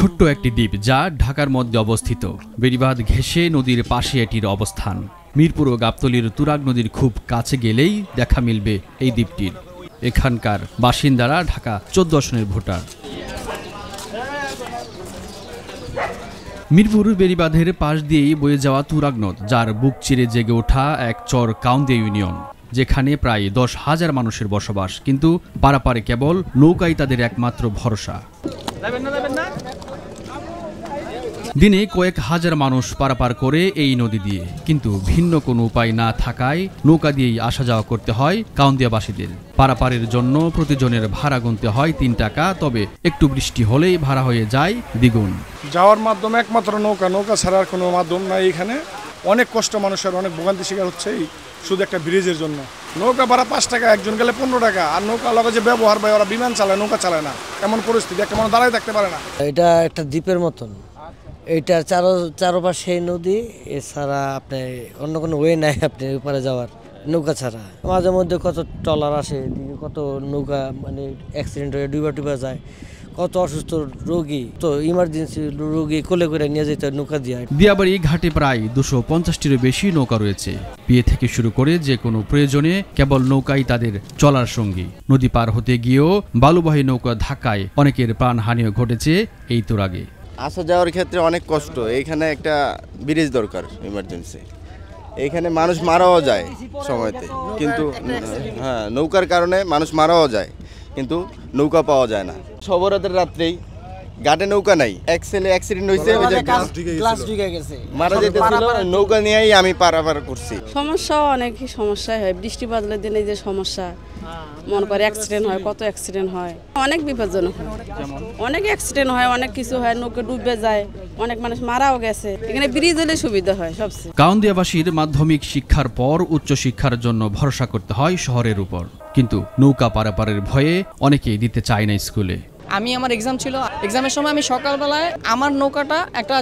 ছোট্ট একটি দ্বীপ যা ঢাকার মধ্যে অবস্থিত। বেড়িবাঁধ ঘেঁষে নদীর পাশে এটির অবস্থান। মিরপুর ও গাবতলীর তুরাগ নদীর খুব কাছে গেলেই দেখা মিলবে এই দ্বীপটির। এখানকার বাসিন্দারা ঢাকা 14 আসনের ভোটার। মিরপুর বেড়িবাঁধের পাশ দিয়েই বয়ে যাওয়া তুরাগ নদ, যার বুক চিরে জেগে ওঠা এক চর কাউন্দিয়া ইউনিয়ন, যেখানে প্রায় 10,000 মানুষের বসবাস। কিন্তু পারাপারে কেবল নৌকাই তাদের একমাত্র ভরসা। দিনে কয়েক হাজার মানুষ পারাপার করে এই নদী দিয়ে, কিন্তু ভিন্ন কোনো উপায় না থাকায় নৌকা দিয়েই আসা যাওয়া করতে হয় কাউন্দিয়াবাসীদের। পারাপারের জন্য প্রতিজনের ভাড়া গুনতে হয় 3 টাকা, তবে একটু বৃষ্টি হলেই ভাড়া হয়ে যায় দ্বিগুণ। যাওয়ার মাধ্যমে একমাত্র নৌকা ছাড়া আর কোনো মাধ্যম নাই। এখানে অনেক কষ্ট, মানুষের অনেক ভোগান্তি শিকার হচ্ছে শুধু একটা ব্রিজের জন্য। নৌকা ভাড়া 5 টাকা, একজন গেলে 15 টাকা। আর নৌকা লগে যে ব্যবহার ভাই, ওরা বিমান চালায়, নৌকা চালায় না। এমন পরিস্থিতি, একটা মানুষ দাঁড়ায় থাকতে পারে না। এটা একটা দ্বীপের মতন, এইটা চারপাশে নদী, এছাড়া আপনি অন্য কোনো ওয়ে নাই আপনি উপরে যাওয়ার নৌকা ছাড়া। মাঝে মধ্যে কত ট্রলার আসে, কত নৌকা মানে অ্যাক্সিডেন্ট হয়ে ডুবা যায়, কত অসুস্থ রোগী, তো ইমার্জেন্সি রোগী কোলে করে নিয়ে যেতে নৌকা দিয়ে। দিয়াবাড়ি ঘাটে প্রায় 250টিরও বেশি নৌকা রয়েছে। বিয়ে থেকে শুরু করে যে কোনো প্রয়োজনে কেবল নৌকাই তাদের চলার সঙ্গী। নদী পার হতে গিয়েও বালুবাহী নৌকা ধাক্কায় অনেকের প্রাণহানিও ঘটেছে এই তুরাগে। আসা যাওয়ার ক্ষেত্রে অনেক কষ্ট। এইখানে একটা ব্রিজ দরকার ইমার্জেন্সি। এইখানে মানুষ মারাও যায় সময়তে, কিন্তু হ্যাঁ, নৌকার কারণে মানুষ মারাও যায়, কিন্তু নৌকা পাওয়া যায় না। সবরাতের রাত্রেই ঘাটে নৌকা নাই, অ্যাক্সিডেন্ট হয়েছে, মারা যেতেছিল, নৌকা নিয়েই আমি পারাপার করছি। সমস্যা অনেকই সমস্যায় হয়। বৃষ্টি বাদলের দিনে যে সমস্যা, মনে করে অ্যাক্সিডেন্ট হয়, কত অ্যাক্সিডেন্ট হয়, অনেক বিপজ্জনক হয়, অনেক অ্যাক্সিডেন্ট হয়, অনেক কিছু হয়, নৌকা ডুবে যায়, অনেক মানুষ মারাও গেছে। এখানে ব্রিজ হলে সুবিধা হয় সবচেয়ে। কাউন্দিয়াবাসীর মাধ্যমিক শিক্ষার পর উচ্চশিক্ষার জন্য ভরসা করতে হয় শহরের উপর, কিন্তু নৌকা পারাপারের ভয়ে অনেকেই দিতে চায় না স্কুলে। আমি আমার এক্সাম ছিল, এক্সামের সময় আমি সকালবেলায় আমার নৌকাটা একটা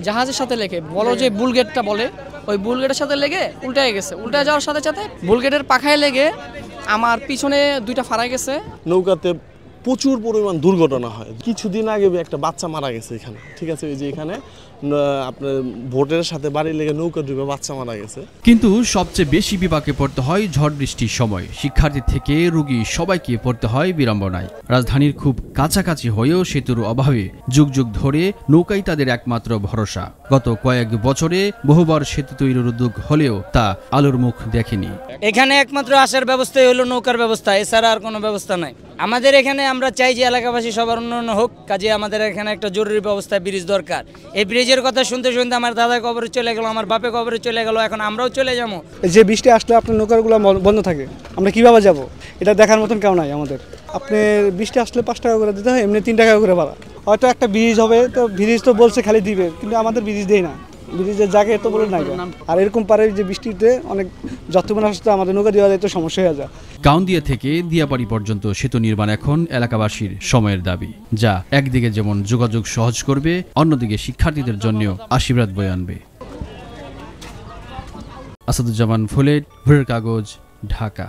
জাহাজের সাথে লেগে, বলো যে বুলগেটটা বলে, ওই বুলগেটের সাথে লেগে উল্টায় গেছে। উল্টায় যাওয়ার সাথে সাথে বুলগেটের পাখায় লেগে আমার পিছনে 2টা ফাড়াই গেছে। নৌকাতে প্রচুর পরিমাণ দুর্ঘটনা হয়। কিছুদিন আগে একটা বাচ্চা মারা গেছে এখানে, ঠিক আছে, এই যে এখানে আপনার ভোটের সাথে বাড়ি লেগে নৌকা ডুবে বাচ্চা মারা গেছে। কিন্তু সবচেয়ে বেশি বিপাকে পড়তে হয় ঝড় বৃষ্টির সময়। শিক্ষার্থী থেকে রোগী সবাইকে পড়তে হয় বিড়ম্বনায়। রাজধানীর খুব কাছাকাছি হয়েও সেতুর অভাবে যুগ যুগ ধরে নৌকাই তাদের একমাত্র ভরসা। গত কয়েক বছরে বহুবার সেতু তৈরির উদ্যোগ হলেও তা আলোর মুখ দেখেনি। এখানে একমাত্র আসার ব্যবস্থাই হলো নৌকার ব্যবস্থা, এছাড়া আর কোনো ব্যবস্থা নাই আমাদের এখানে। আমরা চাই যে এলাকাবাসী সবার উন্নয়ন হোক, কাজে আমাদের এখানে একটা জরুরি ব্যবস্থা, ব্রিজ দরকার। এই ব্রিজের কথা শুনতে শুনতে আমার দাদা কবরে চলে গেল, আমার বাপে কবরে চলে গেল, এখন আমরাও চলে যাবো। যে বৃষ্টি আসলে আপনার নৌকাগুলো বন্ধ থাকে, আমরা কিভাবে যাব এটা দেখার মতন কেউ নাই আমাদের। আপনি বৃষ্টি আসলে 5 টাকা করে দিতে হয়, এমনি 3 টাকা করে ভাড়া। হয়তো একটা ব্রিজ হবে, তো ব্রিজ তো বলছে খালি দিবে, কিন্তু আমাদের ব্রিজ দেয় না, ব্রিজের জায়গায় তো বলে নাই। আর এরকম পারে যে বৃষ্টিতে অনেক যতক্ষণ আসতে আমাদের নৌকা দেওয়া যায় তো সমস্যা হয়ে যায়। কাউন্দিয়া থেকে দিয়াবাড়ি পর্যন্ত সেতু নির্মাণ এখন এলাকাবাসীর সময়ের দাবি, যা একদিকে যেমন যোগাযোগ সহজ করবে, অন্যদিকে শিক্ষার্থীদের জন্যও আশীর্বাদ বয়ে আনবে। আসাদুজ্জামান ফুলেট, ভোরের কাগজ, ঢাকা।